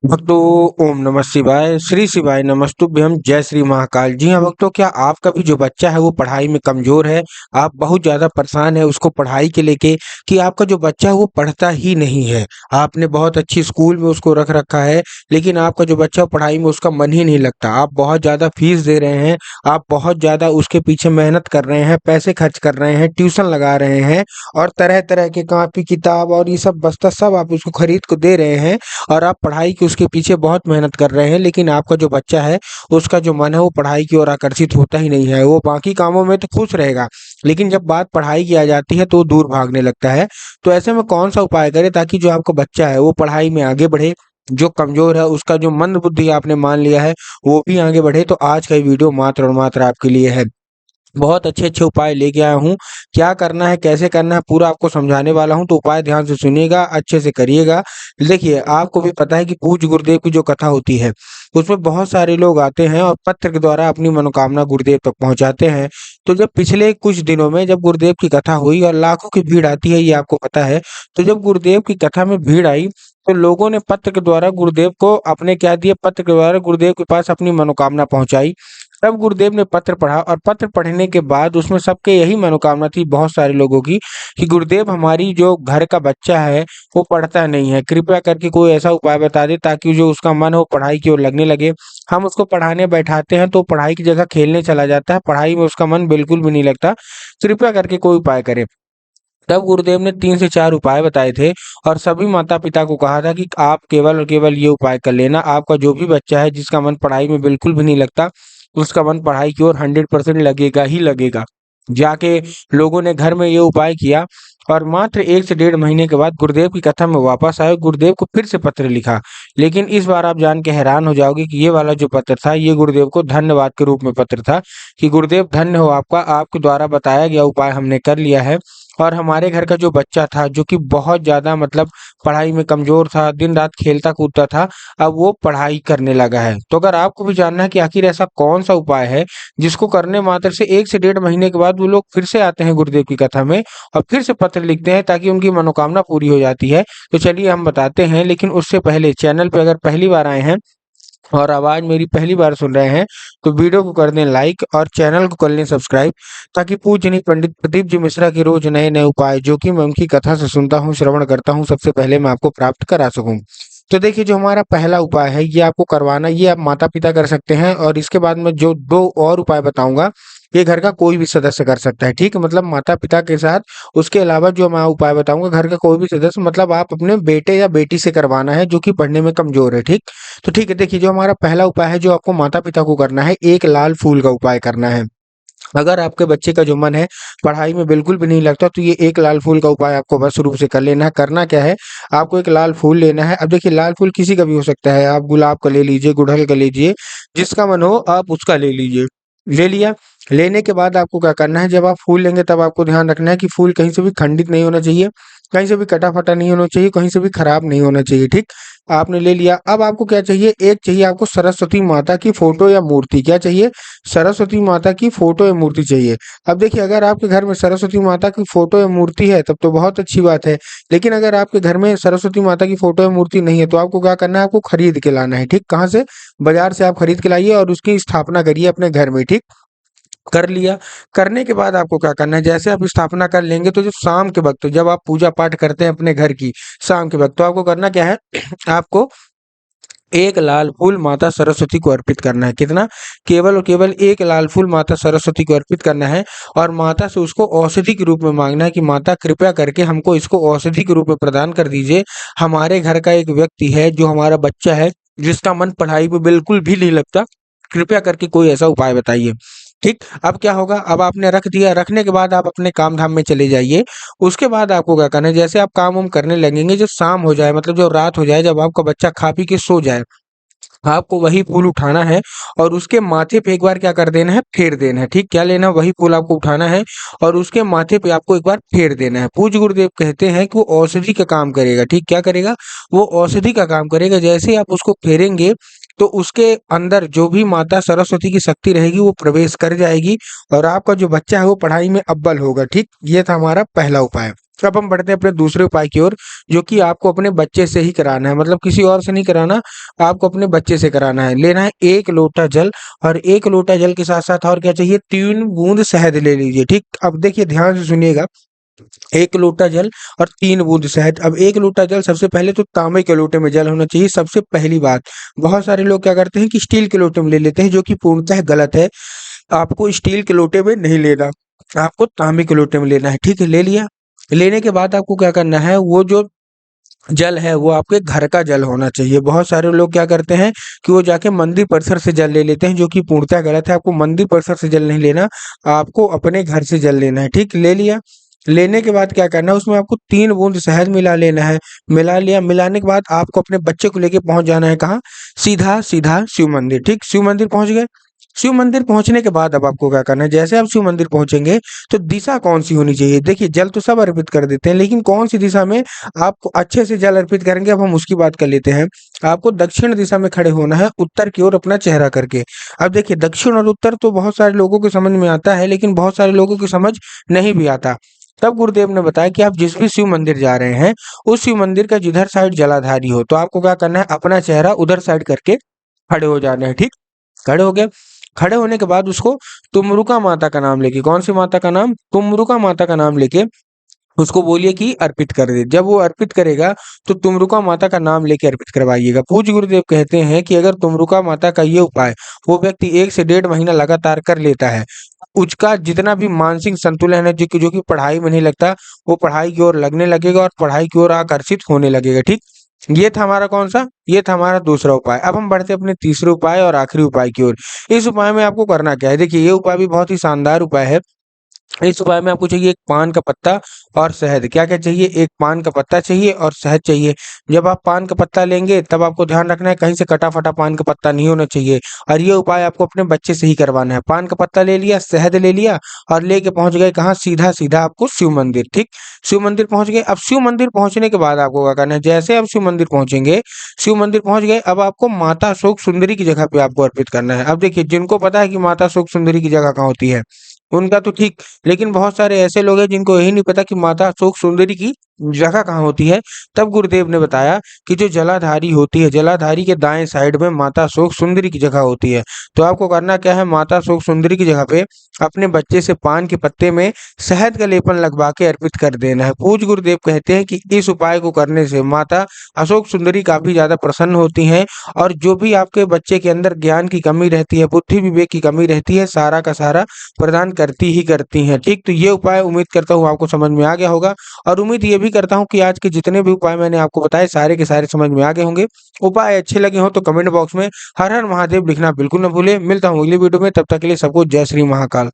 भक्तों, ओम नमः शिवाय, श्री शिवाय नमस्तुभ्यम, जय श्री महाकाल। जी हाँ भक्तों, क्या आपका भी जो बच्चा है वो पढ़ाई में कमजोर है? आप बहुत ज़्यादा परेशान है उसको पढ़ाई के लेके कि आपका जो बच्चा है वो पढ़ता ही नहीं है। आपने बहुत अच्छी स्कूल में उसको रख रखा है, लेकिन आपका जो बच्चा पढ़ाई में उसका मन ही नहीं लगता। आप बहुत ज़्यादा फीस दे रहे हैं, आप बहुत ज़्यादा उसके पीछे मेहनत कर रहे हैं, पैसे खर्च कर रहे हैं, ट्यूशन लगा रहे हैं और तरह तरह के कॉपी किताब और ये सब बस्ता सब आप उसको खरीद को दे रहे हैं। और आप पढ़ाई की उसके पीछे बहुत मेहनत कर रहे हैं, लेकिन आपका जो बच्चा है उसका जो मन है वो पढ़ाई की ओर आकर्षित होता ही नहीं है। वो बाकी कामों में तो खुश रहेगा, लेकिन जब बात पढ़ाई की आ जाती है तो वो दूर भागने लगता है। तो ऐसे में कौन सा उपाय करें ताकि जो आपका बच्चा है वो पढ़ाई में आगे बढ़े, जो कमजोर है उसका जो मंद बुद्धि आपने मान लिया है वो भी आगे बढ़े। तो आज का ये वीडियो मात्र और मात्र आपके लिए है। बहुत अच्छे-अच्छे उपाय लेके आया हूँ। क्या करना है, कैसे करना है, पूरा आपको समझाने वाला हूँ, तो उपाय ध्यान से सुनिएगा, अच्छे से करिएगा। देखिए, आपको भी पता है कि पूज्य गुरुदेव की जो कथा होती है, उसमें बहुत सारे लोग आते हैं और पत्र के द्वारा अपनी मनोकामना गुरुदेव तक पहुँचाते हैं। तो जब पिछले कुछ दिनों में जब गुरुदेव की कथा हुई और लाखों की भीड़ आती है, ये आपको पता है। तो जब गुरुदेव की कथा में भीड़ आई, तो लोगों ने पत्र के द्वारा गुरुदेव को अपने क्या दिए, पत्र के द्वारा गुरुदेव के पास अपनी मनोकामना पहुँचाई। तब गुरुदेव ने पत्र पढ़ा और पत्र पढ़ने के बाद उसमें सबके यही मनोकामना थी, बहुत सारे लोगों की, कि गुरुदेव हमारी जो घर का बच्चा है वो पढ़ता नहीं है, कृपया करके कोई ऐसा उपाय बता दे ताकि जो उसका मन हो पढ़ाई की ओर लगने लगे। हम उसको पढ़ाने बैठाते हैं तो पढ़ाई की जगह खेलने चला जाता है, पढ़ाई में उसका मन बिल्कुल भी नहीं लगता, कृपया करके कोई उपाय करें। तब गुरुदेव ने 3 से 4 उपाय बताए थे और सभी माता-पिता को कहा था कि आप केवल और केवल ये उपाय कर लेना। आपका जो भी बच्चा है जिसका मन पढ़ाई में बिल्कुल भी नहीं लगता, उसका मन पढ़ाई की ओर 100% लगेगा ही लगेगा। जाके लोगों ने घर में ये उपाय किया और मात्र 1 से डेढ़ महीने के बाद गुरुदेव की कथा में वापस आए, गुरुदेव को फिर से पत्र लिखा। लेकिन इस बार आप जान के हैरान हो जाओगे कि ये वाला जो पत्र था, ये गुरुदेव को धन्यवाद के रूप में पत्र था कि गुरुदेव धन्य हो आपका, आपके द्वारा बताया गया उपाय हमने कर लिया है और हमारे घर का जो बच्चा था, जो कि बहुत ज़्यादा मतलब पढ़ाई में कमज़ोर था, दिन-रात खेलता-कूदता था, अब वो पढ़ाई करने लगा है। तो अगर आपको भी जानना है कि आखिर ऐसा कौन-सा उपाय है, जिसको करने मात्र से 1 से डेढ़ महीने के बाद वो लोग फिर से आते हैं गुरुदेव की कथा में और फिर से पत्र लिखते हैं ताकि उनकी मनोकामना पूरी हो जाती है। तो चलिए हम बताते हैं, लेकिन उससे पहले चैनल पे अगर पहली बार आए हैं और आवाज़ मेरी पहली बार सुन रहे हैं, तो वीडियो को कर दें लाइक और चैनल को कर लें सब्सक्राइब ताकि पूजनीय पंडित प्रदीप जी मिश्रा के रोज़ नए-नए उपाय जो कि मैं उनकी कथा से सुनता हूँ, श्रवण करता हूँ, सबसे पहले मैं आपको प्राप्त करा सकूँ। तो देखिए, जो हमारा पहला उपाय है, ये आपको करवाना, ये आप माता-पिता कर सकते हैं और इसके बाद मैं जो 2 और उपाय बताऊँगा, ये घर का कोई भी सदस्य कर सकता है, ठीक है? मतलब माता-पिता के साथ उसके अलावा जो मैं उपाय बताऊँगा, घर का कोई भी सदस्य, मतलब आप अपने बेटे या बेटी से करवाना है जो कि पढ़ने में कमज़ोर है, ठीक? तो ठीक है, देखिए, जो हमारा पहला उपाय है, जो आपको माता-पिता को करना है, एक लाल फूल का उपाय करना है। अगर आपके बच्चे का जो मन है पढ़ाई में बिल्कुल भी नहीं लगता, तो ये एक लाल फूल का उपाय आपको बस शुरू से कर लेना है। करना क्या है, आपको एक लाल फूल लेना है। अब देखिए, लाल फूल किसी का भी हो सकता है, आप गुलाब का ले लीजिए, गुड़हल का लीजिए, जिसका मन हो आप उसका ले लीजिए। ले लिया, लेने के बाद आपको क्या करना है, जब आप फूल लेंगे तब आपको ध्यान रखना है कि फूल कहीं से भी खंडित नहीं होना चाहिए, कहीं से भी कटा-फटा नहीं होना चाहिए, कहीं से भी खराब नहीं होना चाहिए, ठीक? आपने ले लिया, अब आपको क्या चाहिए, एक चाहिए आपको सरस्वती माता की फ़ोटो या मूर्ति। क्या चाहिए? सरस्वती माता की फ़ोटो या मूर्ति चाहिए। अब देखिए, अगर आपके घर में सरस्वती माता की फ़ोटो या मूर्ति है तब तो बहुत अच्छी बात है। लेकिन अगर आपके घर में सरस्वती माता की फ़ोटो या मूर्ति नहीं है तो आपको क्या करना है, आपको खरीद के लाना है, ठीक? कहाँ से? बाज़ार से आप खरीद के लाइए और उसकी स्थापना करिए अपने घर में, ठीक? कर लिया, करने के बाद आपको क्या करना है, जैसे आप स्थापना कर लेंगे तो जो शाम के वक़्त जब आप पूजा पाठ करते हैं अपने घर की, शाम के वक़्त तो आपको करना क्या है आपको एक लाल फूल माता सरस्वती को अर्पित करना है। कितना? केवल और केवल एक लाल फूल माता सरस्वती को अर्पित करना है और माता से उसको औषधि के रूप में माँगना है कि माता कृपया करके हमको इसको औषधि के रूप में प्रदान कर दीजिए। हमारे घर का एक व्यक्ति है, जो हमारा बच्चा है, जिसका मन पढ़ाई में बिल्कुल भी नहीं लगता, कृपया करके कोई ऐसा उपाय बताइए। ठीक? अब क्या होगा, अब आपने रख दिया, रखने के बाद आप अपने काम-धाम में चले जाइए। उसके बाद आपको क्या करना है, जैसे आप काम-वाम करने लगेंगे, जब शाम हो जाए, मतलब जब रात हो जाए, जब आपका बच्चा खा पी के सो जाए, आपको वही फूल उठाना है और उसके माथे पे एक बार क्या कर देना है, फेर देना है, ठीक? क्या लेना है, वही फूल आपको उठाना है और उसके माथे पे आपको एक बार फेर देना है। पूज्य गुरुदेव कहते हैं कि वो औषधि का काम करेगा, ठीक? क्या करेगा? वो औषधि का काम करेगा। जैसे ही आप उसको फेरेंगे, तो उसके अंदर जो भी माता सरस्वती की शक्ति रहेगी, वो प्रवेश कर जाएगी और आपका जो बच्चा है, वो पढ़ाई में अव्वल होगा, ठीक? ये था हमारा पहला उपाय। अब हम बढ़ते हैं अपने दूसरे उपाय की ओर, जो कि आपको अपने बच्चे से ही कराना है, मतलब किसी और से नहीं कराना, आपको अपने बच्चे से कराना है। लेना है 1 लोटा जल, और 1 लोटा जल के साथ-साथ और क्या चाहिए, 3 बूंद शहद ले लीजिए, ठीक? अब देखिए ध्यान से सुनिएगा, 1 लोटा जल और 3 बूंद शहद। अब 1 लोटा जल, सबसे पहले तो तांबे के लोटे में जल होना चाहिए, सबसे पहली बात। बहुत सारे लोग क्या करते हैं कि स्टील के लोटे में ले लेते हैं, जो कि पूर्णतः गलत है। आपको स्टील के लोटे में नहीं लेना, आपको तांबे के लोटे में लेना है, ठीक है? ले लिया, लेने के बाद आपको क्या करना है, वो जो जल है वो आपके घर का जल होना चाहिए। बहुत सारे लोग क्या करते हैं कि वो जाके मंदिर परिसर से जल ले लेते हैं, जो कि पूर्णतः गलत है। आपको मंदिर परिसर से जल नहीं लेना, आपको अपने घर से जल लेना है, ठीक? ले लिया, लेने के बाद क्या करना है, उसमें आपको 3 बूंद शहद मिला लेना है। मिला लिया, मिलाने के बाद आपको अपने बच्चे को लेके पहुंच जाना है कहाँ, सीधा सीधा शिव मंदिर, ठीक? शिव मंदिर पहुंच गए। शिव मंदिर पहुंचने के बाद अब आपको क्या करना है, जैसे आप शिव मंदिर पहुंचेंगे तो दिशा कौन सी होनी चाहिए। देखिए जल तो सब अर्पित कर देते हैं, लेकिन कौन सी दिशा में आप अच्छे से जल अर्पित करेंगे, अब हम उसकी बात कर लेते हैं। आपको दक्षिण दिशा में खड़े होना है, उत्तर की ओर अपना चेहरा करके। अब देखिए दक्षिण और उत्तर तो बहुत सारे लोगों को समझ में आता है, लेकिन बहुत सारे लोगों की समझ नहीं भी आता। तब गुरुदेव ने बताया कि आप जिस भी शिव मंदिर जा रहे हैं, उस शिव मंदिर का जिधर साइड जलाधारी हो, तो आपको क्या करना है, अपना चेहरा उधर साइड करके खड़े हो जाना है, ठीक? खड़े हो गए, खड़े होने के बाद उसको तुमरुका माता का नाम लेके, कौन सी माता का नाम, तुमरुका माता का नाम लेके उसको बोलिए कि अर्पित कर दे। जब वो अर्पित करेगा तो तुमरुका माता का नाम लेके अर्पित करवाइएगा। पूज्य गुरुदेव कहते हैं कि अगर तुमरुका माता का ये उपाय वो व्यक्ति 1 से 1.5 महीना लगातार कर लेता है, उसका जितना भी मानसिक संतुलन है, जो कि पढ़ाई में नहीं लगता, वो पढ़ाई की ओर लगने लगेगा और पढ़ाई की ओर आकर्षित होने लगेगा, ठीक? ये था हमारा कौन-सा? ये था हमारा दूसरा उपाय। अब हम बढ़ते हैं अपने तीसरे उपाय और आखिरी उपाय की ओर। इस उपाय में आपको करना क्या है? देखिए ये उपाय भी बहुत ही शानदार उपाय है। इस उपाय में आपको चाहिए 1 पान का पत्ता और शहद। क्या-क्या चाहिए? 1 पान का पत्ता चाहिए और शहद चाहिए। जब आप पान का पत्ता लेंगे तब आपको ध्यान रखना है कहीं से कटा-फटा पान का पत्ता नहीं होना चाहिए, और ये उपाय आपको अपने बच्चे से ही करवाना है। पान का पत्ता ले लिया, शहद ले लिया और लेके पहुँच गए कहाँ? सीधा-सीधा आपको शिव मंदिर, ठीक? शिव मंदिर पहुँच गए। अब शिव मंदिर पहुँचने के बाद आपको क्या करना है, जैसे आप शिव मंदिर पहुँचेंगे, शिव मंदिर पहुँच गए, अब आपको माता अशोक सुंदरी की जगह पे आपको अर्पित करना है। अब देखिए जिनको पता है कि माता अशोक सुंदरी की जगह कहाँ होती है, उनका तो ठीक, लेकिन बहुत सारे ऐसे लोग हैं जिनको यही नहीं पता कि माता अशोक सुंदरी की जगह कहाँ होती है। तब गुरुदेव ने बताया कि जो जलाधारी होती है, जलाधारी के दाएं साइड में माता अशोक सुंदरी की जगह होती है। तो आपको करना क्या है, माता अशोक सुंदरी की जगह पे अपने बच्चे से पान के पत्ते में शहद का लेपन लगवा के अर्पित कर देना है। पूज्य गुरुदेव कहते हैं कि इस उपाय को करने से माता अशोक सुंदरी काफी ज्यादा प्रसन्न होती हैं, और जो भी आपके बच्चे के अंदर ज्ञान की कमी रहती है, बुद्धि विवेक की कमी रहती है, सारा का सारा प्रदान करती ही करती हैं, ठीक? तो ये उपाय उम्मीद करता हूँ आपको समझ में आ गया होगा, और उम्मीद ये भी करता हूँ कि आज के जितने भी उपाय मैंने आपको बताए सारे के सारे समझ में आ गए होंगे। उपाय अच्छे लगे हों तो कमेंट बॉक्स में हर हर महादेव लिखना बिल्कुल ना भूलें। मिलता हूँ अगली वीडियो में, तब तक के लिए सबको जय श्री महाकाल।